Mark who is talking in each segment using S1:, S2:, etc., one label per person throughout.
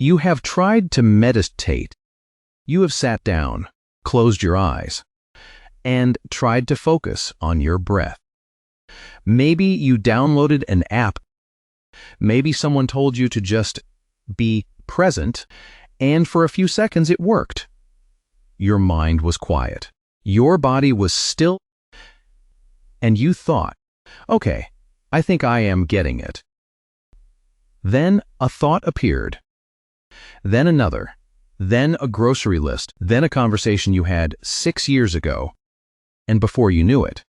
S1: You have tried to meditate. You have sat down, closed your eyes, and tried to focus on your breath. Maybe you downloaded an app. Maybe someone told you to just be present, and for a few seconds it worked. Your mind was quiet. Your body was still, and you thought, okay, I think I am getting it. Then a thought appeared. Then another. Then a grocery list. Then a conversation you had 6 years ago. And before you knew it,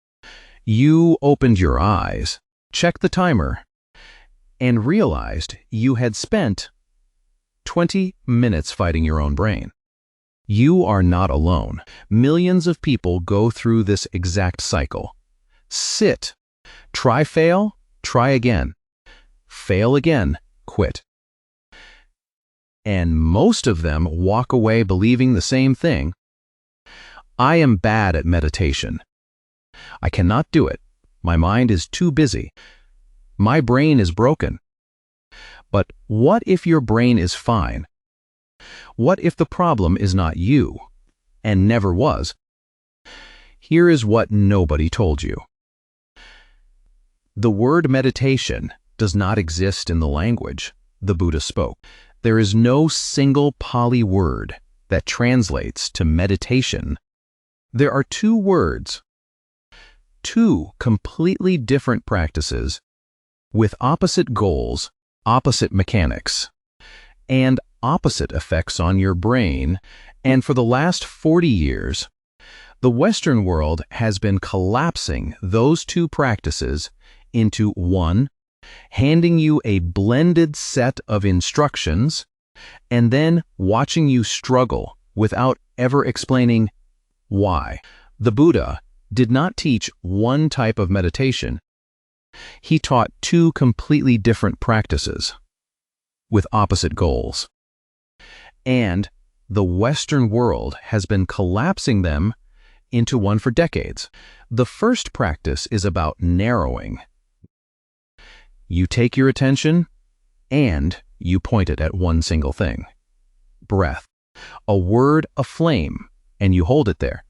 S1: you opened your eyes, checked the timer, and realized you had spent 20 minutes fighting your own brain. You are not alone. Millions of people go through this exact cycle. Sit. Try fail, try again. Fail again, quit. And most of them walk away believing the same thing. I am bad at meditation. I cannot do it. My mind is too busy. My brain is broken. But what if your brain is fine? What if the problem is not you, and never was? Here is what nobody told you. The word meditation does not exist in the language the Buddha spoke. There is no single Pali word that translates to meditation. There are two words, two completely different practices with opposite goals, opposite mechanics, and opposite effects on your brain. And for the last 40 years, the Western world has been collapsing those two practices into one, handing you a blended set of instructions, and then watching you struggle without ever explaining why. The Buddha did not teach one type of meditation. He taught two completely different practices with opposite goals. And the Western world has been collapsing them into one for decades. The first practice is about narrowing. You take your attention and you point it at one single thing. Breath. A word, a flame, and you hold it there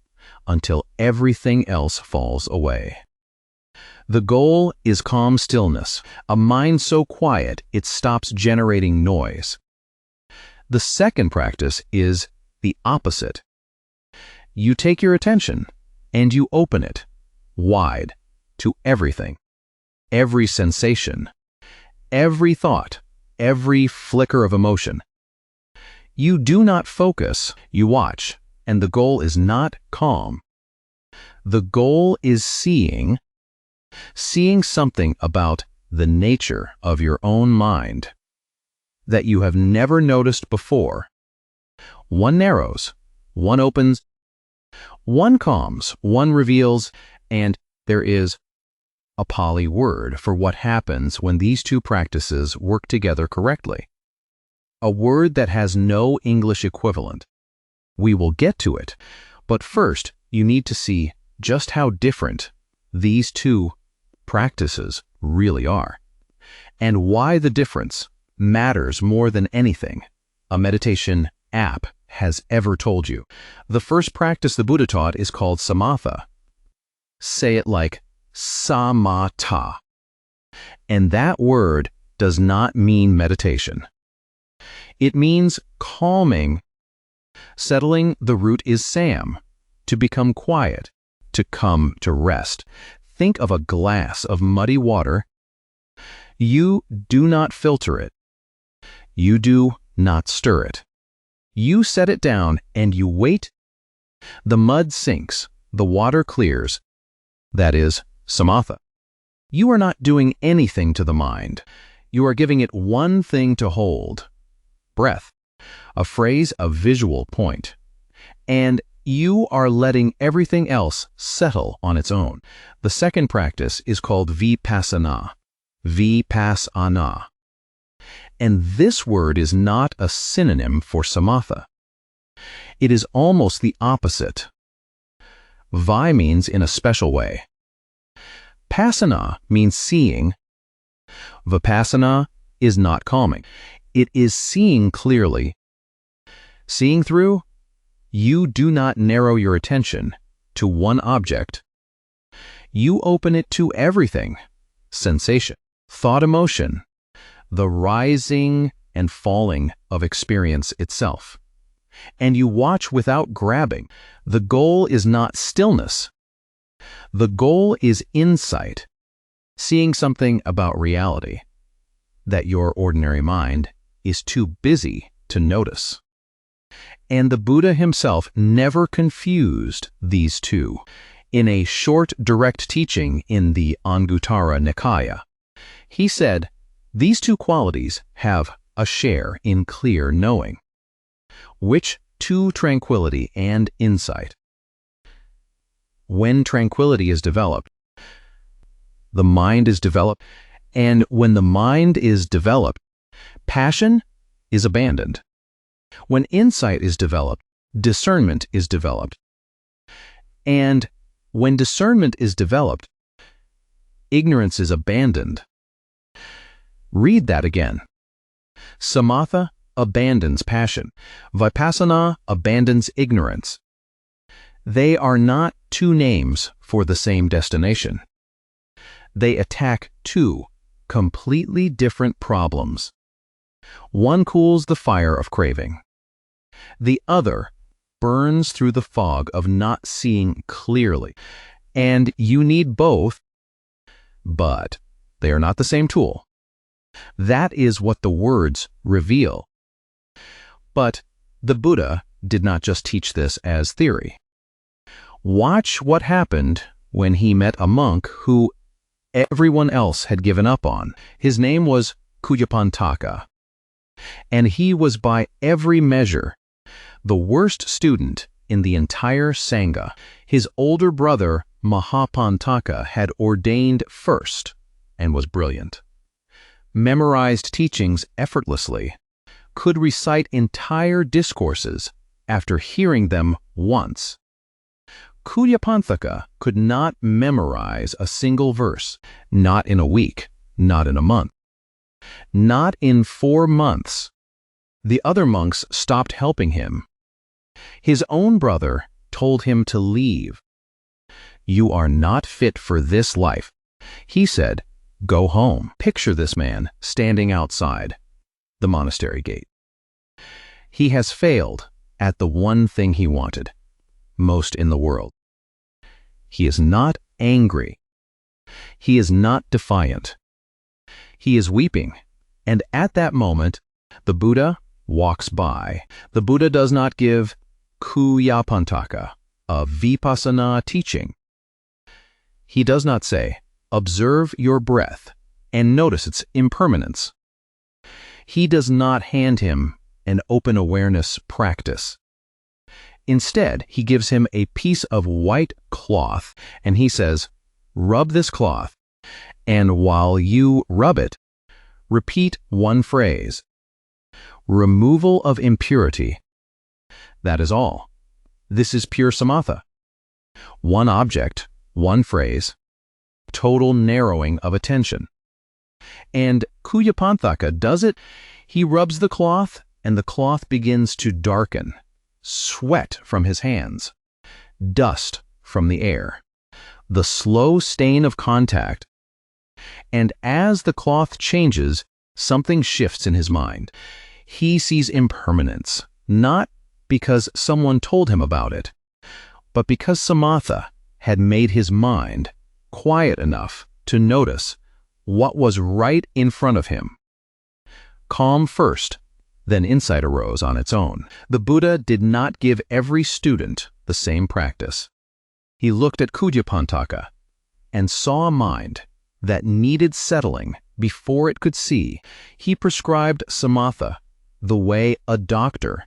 S1: until everything else falls away. The goal is calm stillness, a mind so quiet it stops generating noise. The second practice is the opposite. You take your attention and you open it wide to everything, every sensation, every thought, every flicker of emotion. You do not focus, you watch, and the goal is not calm. The goal is seeing something about the nature of your own mind that you have never noticed before. One narrows, one opens, one calms, one reveals, and there is a Pali word for what happens when these two practices work together correctly. A word that has no English equivalent. We will get to it, but first you need to see just how different these two practices really are, and why the difference matters more than anything a meditation app has ever told you. The first practice the Buddha taught is called samatha. Say it like samatha. And that word does not mean meditation. It means calming. Settling, the root is sam, to become quiet, to come to rest. Think of a glass of muddy water. You do not filter it. You do not stir it. You set it down and you wait. The mud sinks, the water clears. That is samatha. You are not doing anything to the mind. You are giving it one thing to hold. Breath. A phrase, a visual point. And you are letting everything else settle on its own. The second practice is called vipassana. Vipassana. And this word is not a synonym for samatha. It is almost the opposite. Vi means in a special way. Passana means seeing. Vipassana is not calming. It is seeing clearly. Seeing through, you do not narrow your attention to one object. You open it to everything: sensation, thought, emotion, the rising and falling of experience itself. And you watch without grabbing. The goal is not stillness. The goal is insight, seeing something about reality that your ordinary mind is too busy to notice. And the Buddha himself never confused these two. In a short, direct teaching in the Anguttara Nikaya, he said, these two qualities have a share in clear knowing. Which two? Tranquility and insight. When tranquility is developed, the mind is developed, and when the mind is developed, passion is abandoned. When insight is developed, discernment is developed. And when discernment is developed, ignorance is abandoned. Read that again. Samatha abandons passion. Vipassana abandons ignorance. They are not two names for the same destination. They attack two completely different problems. One cools the fire of craving. The other burns through the fog of not seeing clearly. And you need both, but they are not the same tool. That is what the words reveal. But the Buddha did not just teach this as theory. Watch what happened when he met a monk who everyone else had given up on. His name was Kujapaka, and he was by every measure the worst student in the entire Sangha. His older brother Mahapantaka had ordained first and was brilliant, memorized teachings effortlessly, could recite entire discourses after hearing them once. Kujapaka could not memorize a single verse, not in a week, not in a month, not in 4 months. The other monks stopped helping him. His own brother told him to leave. You are not fit for this life. He said, go home. Picture this man standing outside the monastery gate. He has failed at the one thing he wanted most in the world. He is not angry. He is not defiant. He is weeping. And at that moment, the Buddha walks by. The Buddha does not give Kujapaka a vipassana teaching. He does not say, observe your breath and notice its impermanence. He does not hand him an open awareness practice. Instead, he gives him a piece of white cloth and he says, rub this cloth, and while you rub it, repeat one phrase: removal of impurity. That is all. This is pure samatha. One object, one phrase, total narrowing of attention. And Kujapaka does it. He rubs the cloth, and the cloth begins to darken, sweat from his hands, dust from the air, the slow stain of contact. And as the cloth changes, something shifts in his mind. He sees impermanence, not because someone told him about it, but because samatha had made his mind quiet enough to notice what was right in front of him. Calm first, then insight arose on its own. The Buddha did not give every student the same practice. He looked at Kujapaka and saw a mind that needed settling before it could see. He prescribed samatha the way a doctor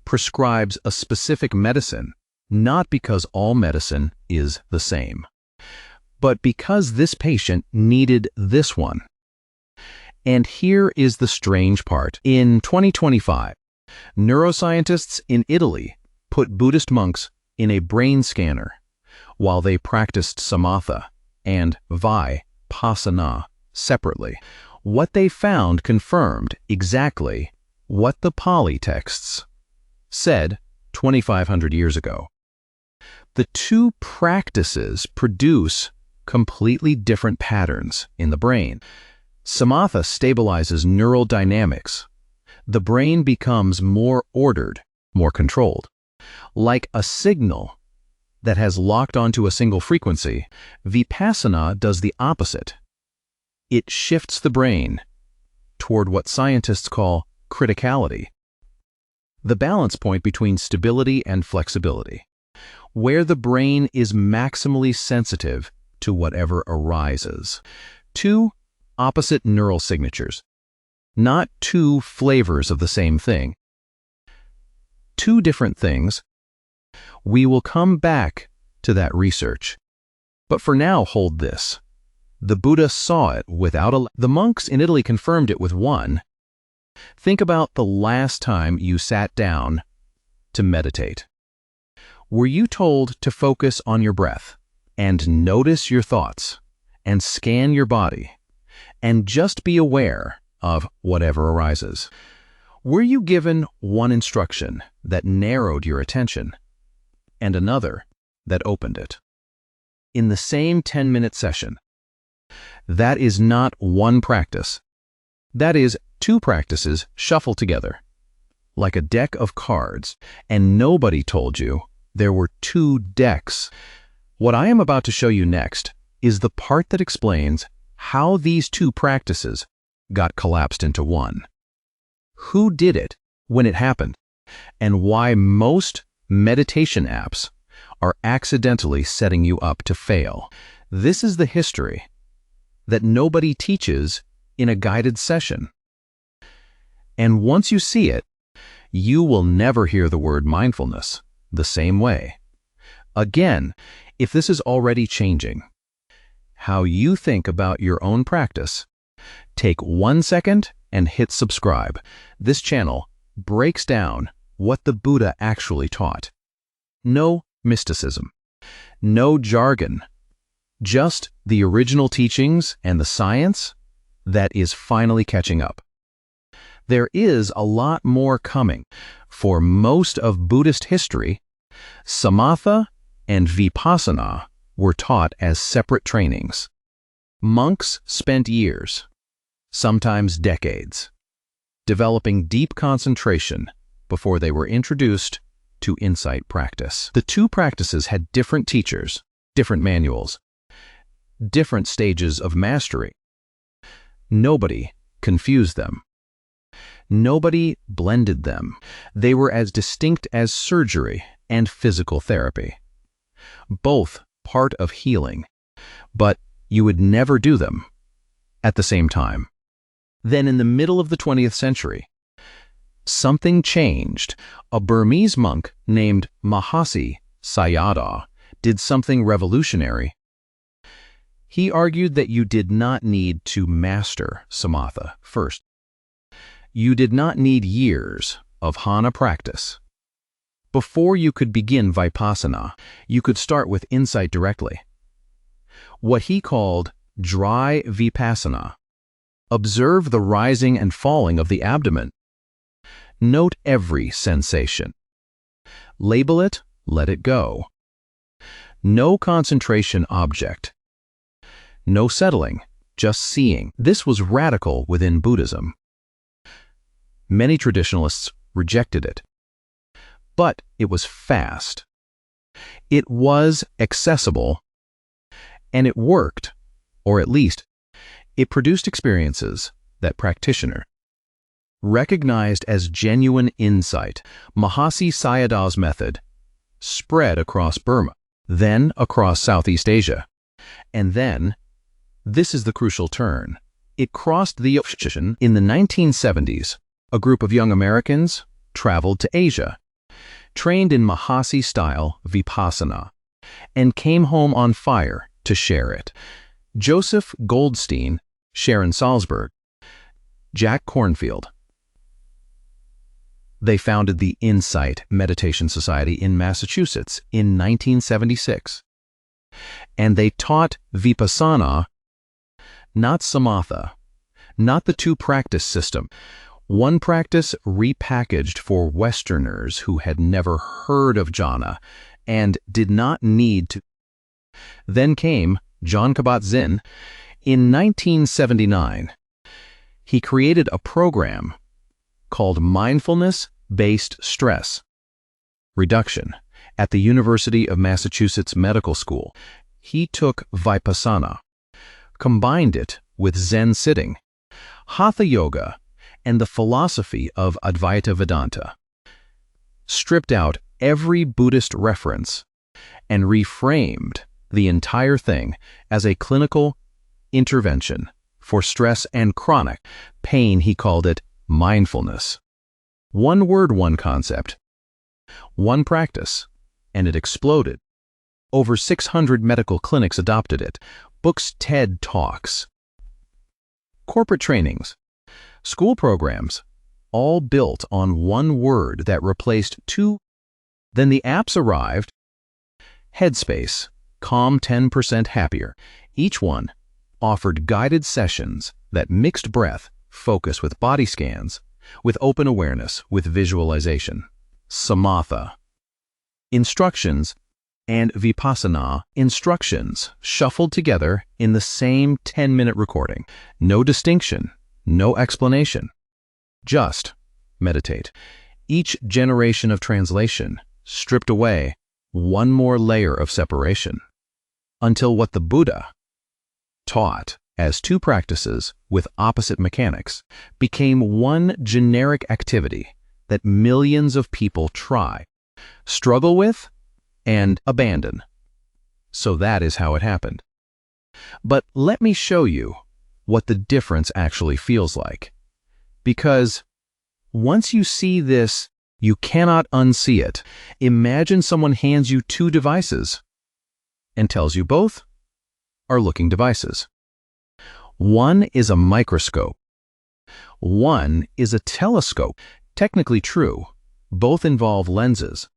S1: prescribes a specific medicine, not because all medicine is the same, but because this patient needed this one. And here is the strange part. In 2025, neuroscientists in Italy put Buddhist monks in a brain scanner while they practiced samatha and vipassana separately. What they found confirmed exactly what the Pali texts said 2,500 years ago. The two practices produce completely different patterns in the brain. Samatha stabilizes neural dynamics. The brain becomes more ordered, more controlled. Like a signal that has locked onto a single frequency, vipassana does the opposite. It shifts the brain toward what scientists call criticality, the balance point between stability and flexibility, where the brain is maximally sensitive to whatever arises. Two opposite neural signatures, not two flavors of the same thing. Two different things. We will come back to that research. But for now, hold this. The Buddha saw it without the monks in Italy confirmed it with one. Think about the last time you sat down to meditate. Were you told to focus on your breath and notice your thoughts and scan your body and just be aware of whatever arises? Were you given one instruction that narrowed your attention and another that opened it in the same 10-minute session? That is not one practice. That is two practices shuffled together, like a deck of cards, and nobody told you there were two decks. What I am about to show you next is the part that explains how these two practices got collapsed into one. Who did it when it happened, and why most meditation apps are accidentally setting you up to fail. This is the history that nobody teaches in a guided session. And once you see it, you will never hear the word mindfulness the same way. Again, if this is already changing how you think about your own practice, take 1 second and hit subscribe. This channel breaks down what the Buddha actually taught. No mysticism, no jargon, just the original teachings and the science that is finally catching up. There is a lot more coming. For most of Buddhist history, samatha and vipassana were taught as separate trainings. Monks spent years, sometimes decades, developing deep concentration before they were introduced to insight practice. The two practices had different teachers, different manuals, different stages of mastery. Nobody confused them. Nobody blended them. They were as distinct as surgery and physical therapy. Both part of healing, but you would never do them at the same time. Then in the middle of the 20th century, something changed. A Burmese monk named Mahasi Sayadaw did something revolutionary. He argued that you did not need to master samatha first. You did not need years of jhana practice. Before you could begin vipassana, you could start with insight directly. What he called dry vipassana. Observe the rising and falling of the abdomen. Note every sensation. Label it, let it go. No concentration object. No settling, just seeing. This was radical within Buddhism. Many traditionalists rejected it. But it was fast. It was accessible. And it worked, or at least, it produced experiences that practitioner recognized as genuine insight. Mahasi Sayadaw's method spread across Burma, then across Southeast Asia, and then, this is the crucial turn, it crossed the ocean. In the 1970s. A group of young Americans traveled to Asia, trained in Mahasi-style vipassana, and came home on fire to share it. Joseph Goldstein, Sharon Salzberg, Jack Kornfield. They founded the Insight Meditation Society in Massachusetts in 1976. And they taught vipassana, not samatha, not the two-practice system. One practice repackaged for Westerners who had never heard of jhana and did not need to. Then came Jon Kabat-Zinn. In 1979, he created a program called Mindfulness-Based Stress Reduction at the University of Massachusetts Medical School. He took vipassana, combined it with Zen sitting, hatha yoga, and the philosophy of Advaita Vedanta, stripped out every Buddhist reference, and reframed the entire thing as a clinical intervention for stress and chronic pain. He called it mindfulness. One word, one concept, one practice, and it exploded. Over 600 medical clinics adopted it. Books, TED Talks, corporate trainings, school programs, all built on one word that replaced two. Then the apps arrived. Headspace, Calm 10% Happier. Each one offered guided sessions that mixed breath, focus with body scans, with open awareness, with visualization. Samatha, instructions, and vipassana instructions shuffled together in the same 10-minute recording. No distinction, no explanation. Just meditate. Each generation of translation stripped away one more layer of separation, until what the Buddha taught as two practices with opposite mechanics became one generic activity that millions of people try, struggle with, and abandon. So that is how it happened. But let me show you what the difference actually feels like. Because once you see this, you cannot unsee it. Imagine someone hands you two devices and tells you both are looking devices. One is a microscope. One is a telescope. Technically true. Both involve lenses.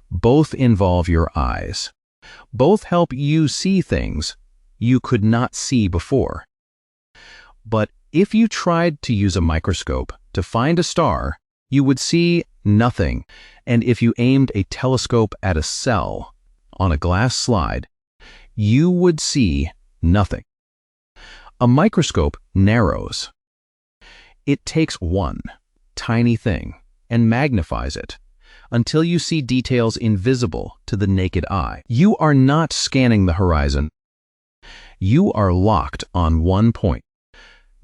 S1: Both involve your eyes. Both help you see things you could not see before. But if you tried to use a microscope to find a star, you would see nothing. And if you aimed a telescope at a cell on a glass slide, you would see nothing. A microscope narrows. It takes one tiny thing and magnifies it until you see details invisible to the naked eye. You are not scanning the horizon. You are locked on one point,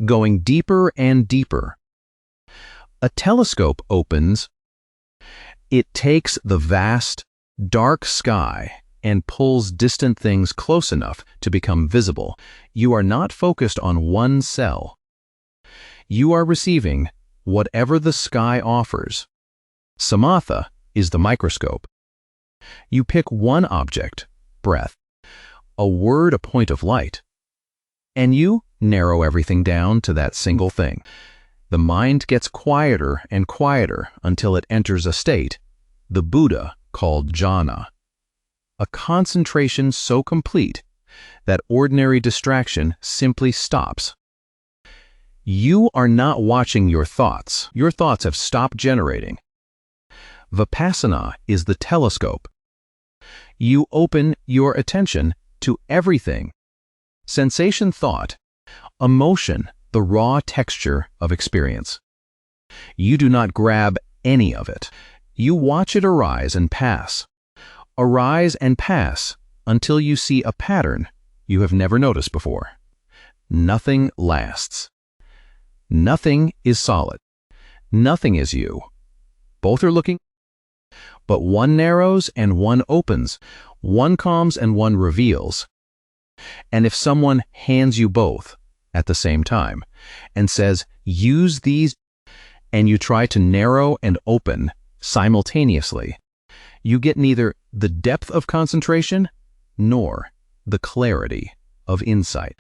S1: going deeper and deeper. A telescope opens. It takes the vast, dark sky and pulls distant things close enough to become visible. You are not focused on one cell. You are receiving whatever the sky offers. Samatha is the microscope. You pick one object, breath, a word, a point of light, and you narrow everything down to that single thing. The mind gets quieter and quieter until it enters a state the Buddha called jhana, a concentration so complete that ordinary distraction simply stops. You are not watching your thoughts. Your thoughts have stopped generating. Vipassana is the telescope. You open your attention to everything. Sensation, thought, emotion, the raw texture of experience. You do not grab any of it. You watch it arise and pass until you see a pattern you have never noticed before. Nothing lasts. Nothing is solid. Nothing is you. Both are looking, but one narrows and one opens. One calms and one reveals. And if someone hands you both at the same time and says, use these, and you try to narrow and open simultaneously, you get neither the depth of concentration nor the clarity of insight.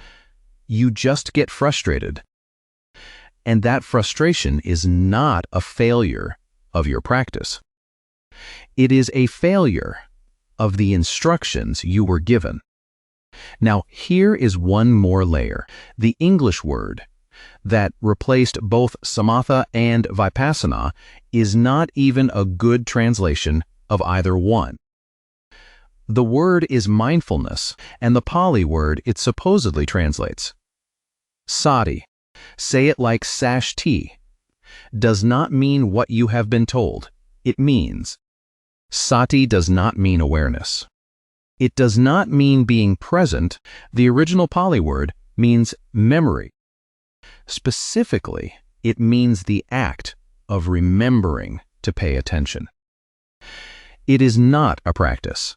S1: You just get frustrated. And that frustration is not a failure of your practice. It is a failure of the instructions you were given. Now, here is one more layer. The English word that replaced both samatha and vipassana is not even a good translation of either one. The word is mindfulness, and the Pali word it supposedly translates. Sati, say it like sashti, does not mean what you have been told. It means. Sati does not mean awareness. It does not mean being present. The original Pali word means memory. Specifically, it means the act of remembering to pay attention. It is not a practice.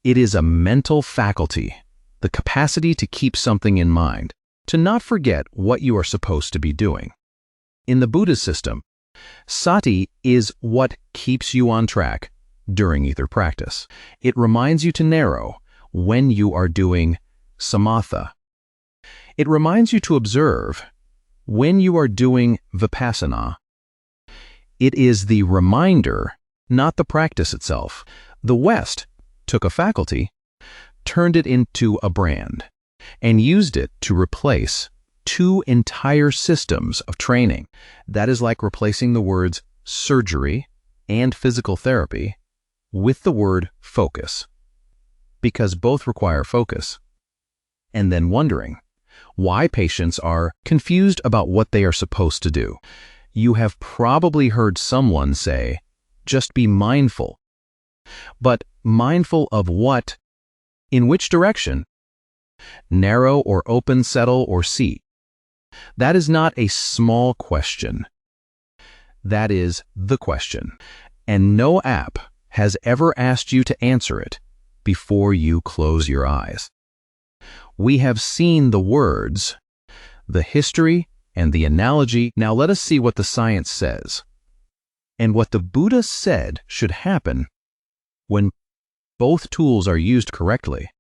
S1: It is a mental faculty, the capacity to keep something in mind, to not forget what you are supposed to be doing. In the Buddhist system, sati is what keeps you on track during either practice. It reminds you to narrow when you are doing samatha. It reminds you to observe when you are doing vipassana. It is the reminder, not the practice itself. The West took a faculty, turned it into a brand, and used it to replace two entire systems of training. That is like replacing the words surgery and physical therapy with the word focus, because both require focus. And then wondering why patients are confused about what they are supposed to do. You have probably heard someone say, just be mindful. But mindful of what? In which direction? Narrow or open, settle or seat? That is not a small question. That is the question. And no app has ever asked you to answer it before you close your eyes. We have seen the words, the history, and the analogy. Now let us see what the science says, and what the Buddha said should happen when both tools are used correctly.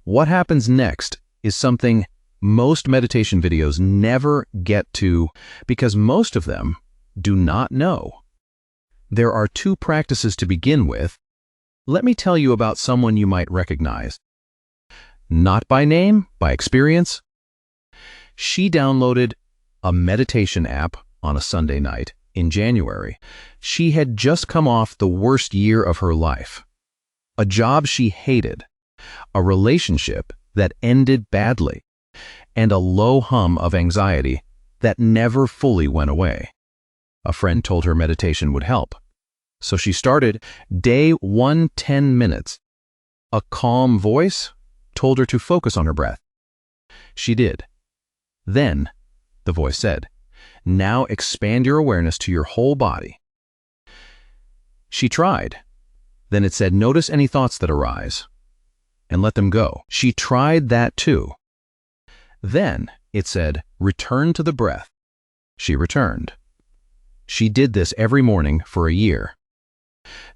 S1: What happens next is something most meditation videos never get to because most of them do not know. There are two practices to begin with. Let me tell you about someone you might recognize. Not by name, by experience. She downloaded a meditation app on a Sunday night in January. She had just come off the worst year of her life. A job she hated, a relationship that ended badly, and a low hum of anxiety that never fully went away. A friend told her meditation would help. So she started day 1, 10 minutes. A calm voice told her to focus on her breath. She did. Then, the voice said, now expand your awareness to your whole body. She tried. Then it said, notice any thoughts that arise and let them go. She tried that too. Then it said, return to the breath. She returned. She did this every morning for a year.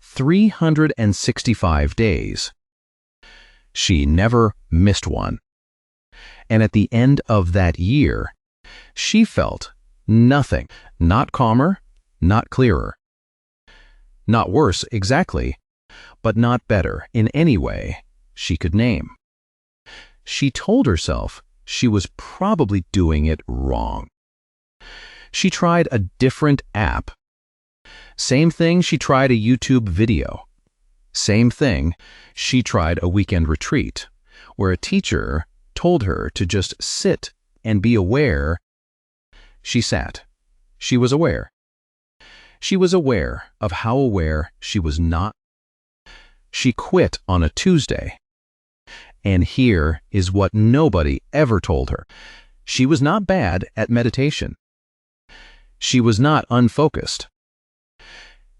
S1: 365 days. She never missed one. And at the end of that year, she felt nothing, not calmer, not clearer, not worse exactly, but not better in any way she could name. She told herself she was probably doing it wrong. She tried a different app. Same thing, she tried a YouTube video. Same thing, she tried a weekend retreat, where a teacher told her to just sit and be aware. She sat. She was aware. She was aware of how aware she was not. She quit on a Tuesday. And here is what nobody ever told her. She was not bad at meditation. She was not unfocused.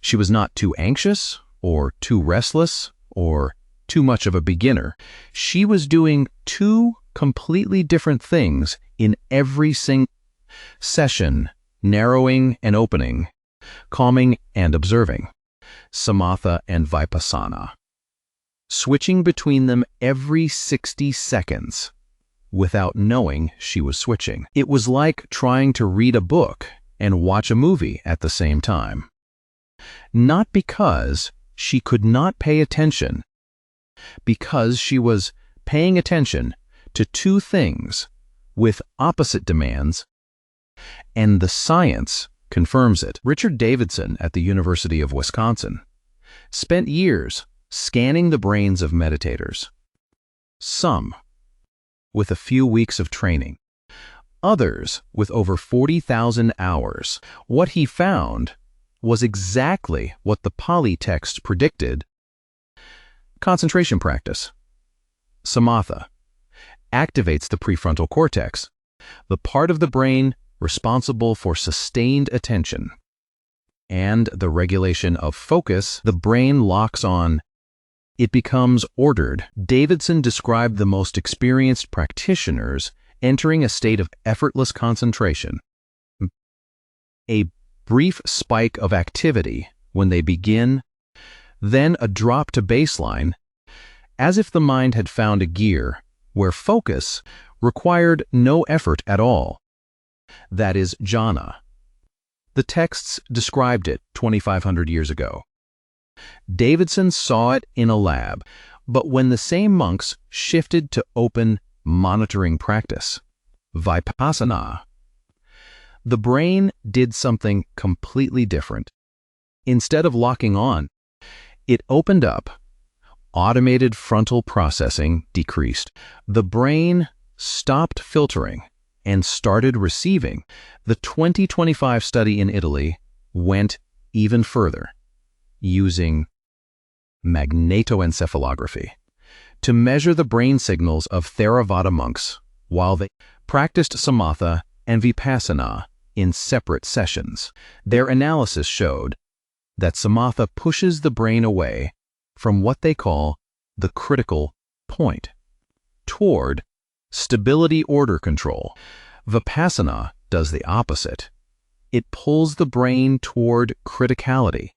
S1: She was not too anxious or too restless or too much of a beginner. She was doing two completely different things in every single session, narrowing and opening, calming and observing, samatha and vipassana, switching between them every 60 seconds without knowing she was switching. It was like trying to read a book and watch a movie at the same time. Not because she could not pay attention, because she was paying attention to two things with opposite demands, and the science confirms it. Richard Davidson at the University of Wisconsin spent years scanning the brains of meditators, some with a few weeks of training, others with over 40,000 hours. What he found was exactly what the Pali text predicted. Concentration practice, samatha, activates the prefrontal cortex, the part of the brain responsible for sustained attention and the regulation of focus. The brain locks on. It becomes ordered. Davidson described the most experienced practitioners entering a state of effortless concentration, a brief spike of activity when they begin, then a drop to baseline, as if the mind had found a gear where focus required no effort at all. That is jhana. The texts described it 2,500 years ago. Davidson saw it in a lab, but when the same monks shifted to open monitoring practice, vipassana, the brain did something completely different. Instead of locking on, it opened up. Automated frontal processing decreased. The brain stopped filtering and started receiving. The 2025 study in Italy went even further, using magnetoencephalography to measure the brain signals of Theravada monks while they practiced samatha and vipassana in separate sessions. Their analysis showed that samatha pushes the brain away from what they call the critical point toward stability order control. Vipassana does the opposite. It pulls the brain toward criticality,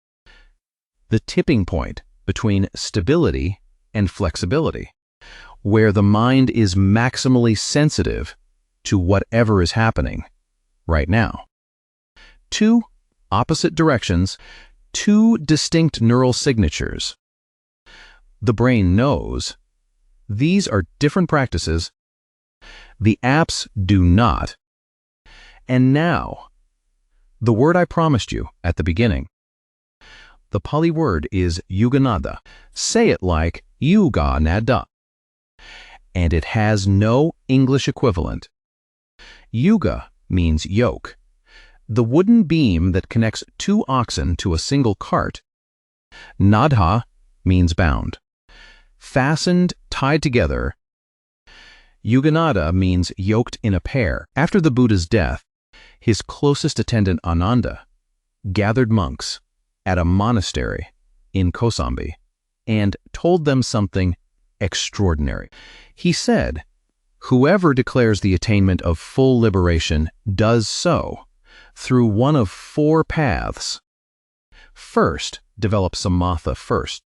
S1: the tipping point between stability and flexibility, where the mind is maximally sensitive to whatever is happening right now. Two opposite directions, two distinct neural signatures. The brain knows these are different practices. The apps do not. And now, the word I promised you at the beginning. The Pali word is yuganaddha. Say it like yuganaddha. And it has no English equivalent. Yuga means yoke, the wooden beam that connects two oxen to a single cart. Naddha means bound, fastened, tied together. Yuganaddha means yoked in a pair. After the Buddha's death, his closest attendant Ananda gathered monks at a monastery in Kosambi and told them something extraordinary. He said, "Whoever declares the attainment of full liberation does so through one of four paths. First, develop samatha first.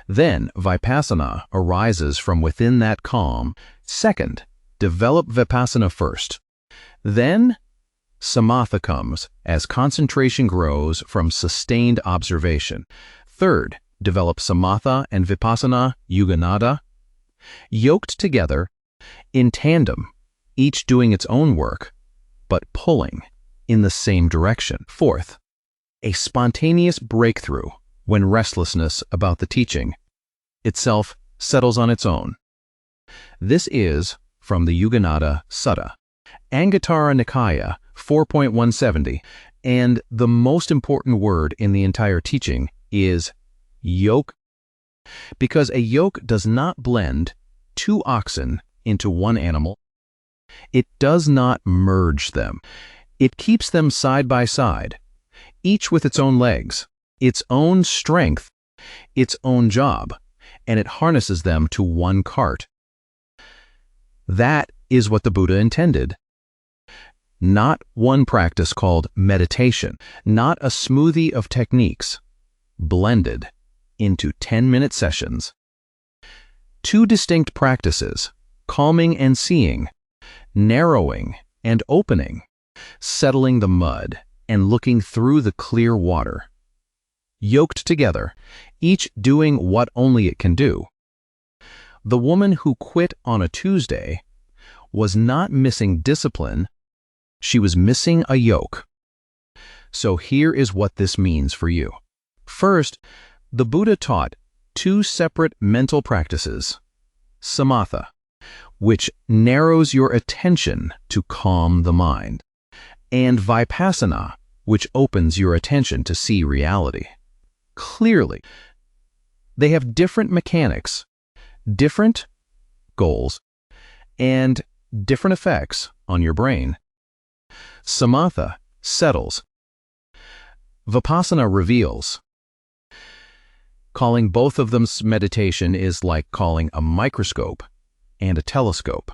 S1: Then, vipassana arises from within that calm. Second, develop vipassana first. Then, samatha comes as concentration grows from sustained observation. Third, develop samatha and vipassana, yuganaddha, yoked together, in tandem, each doing its own work, but pulling in the same direction. Fourth, a spontaneous breakthrough when restlessness about the teaching itself settles on its own." This is from the Yuganaddha Sutta, Anguttara Nikaya 4.170, and the most important word in the entire teaching is yoke, because a yoke does not blend two oxen into one animal. It does not merge them. It keeps them side by side, each with its own legs, its own strength, its own job, and it harnesses them to one cart. That is what the Buddha intended. Not one practice called meditation, not a smoothie of techniques, blended into 10-minute sessions. Two distinct practices, calming and seeing, narrowing and opening, settling the mud and looking through the clear water. Yoked together, each doing what only it can do. The woman who quit on a Tuesday was not missing discipline, she was missing a yoke. So here is what this means for you. First, the Buddha taught two separate mental practices: samatha, which narrows your attention to calm the mind, and vipassana, which opens your attention to see reality clearly. They have different mechanics, different goals, and different effects on your brain. Samatha settles. Vipassana reveals. Calling both of them meditation is like calling a microscope and a telescope.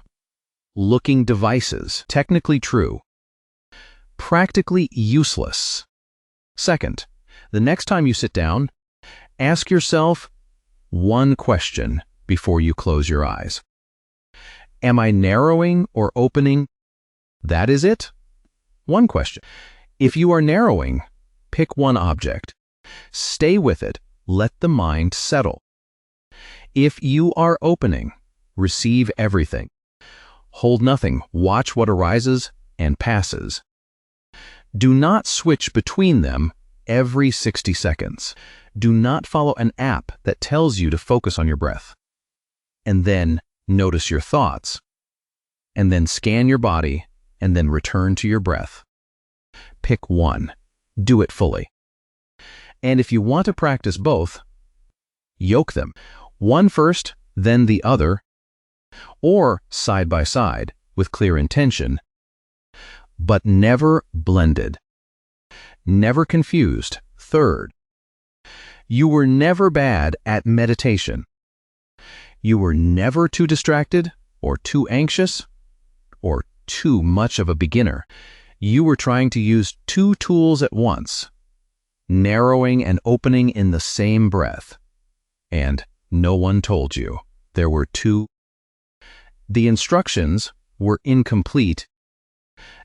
S1: Looking devices, technically true, practically useless. Second, the next time you sit down, ask yourself one question before you close your eyes. Am I narrowing or opening? That is it. One question. If you are narrowing, pick one object. Stay with it. Let the mind settle. If you are opening, receive everything. Hold nothing. Watch what arises and passes. Do not switch between them every 60 seconds. Do not follow an app that tells you to focus on your breath. And then notice your thoughts. And then scan your body, and then return to your breath. Pick one. Do it fully. And if you want to practice both, yoke them. One first, then the other, or side by side with clear intention, but never blended. Never confused. Third, you were never bad at meditation. You were never too distracted or too anxious or too much of a beginner. You were trying to use two tools at once, narrowing and opening in the same breath. And no one told you there were two. The instructions were incomplete,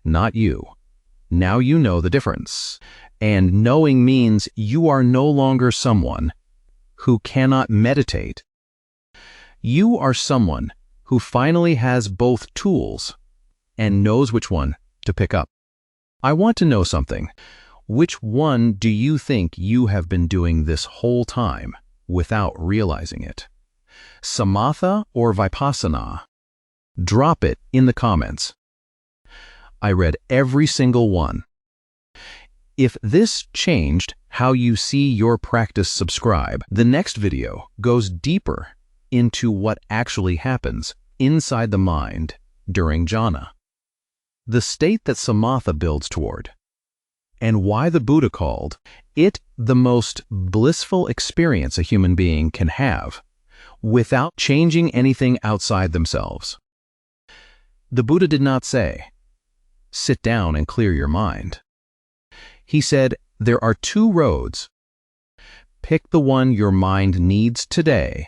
S1: not you. Now you know the difference. And knowing means you are no longer someone who cannot meditate. You are someone who finally has both tools and knows which one to pick up. I want to know something. Which one do you think you have been doing this whole time without realizing it? Samatha or vipassana? Drop it in the comments. I read every single one. If this changed how you see your practice, subscribe. The next video goes deeper into what actually happens inside the mind during jhana, the state that samatha builds toward, and why the Buddha called it the most blissful experience a human being can have without changing anything outside themselves. The Buddha did not say, "Sit down and clear your mind." He said, there are two roads. Pick the one your mind needs today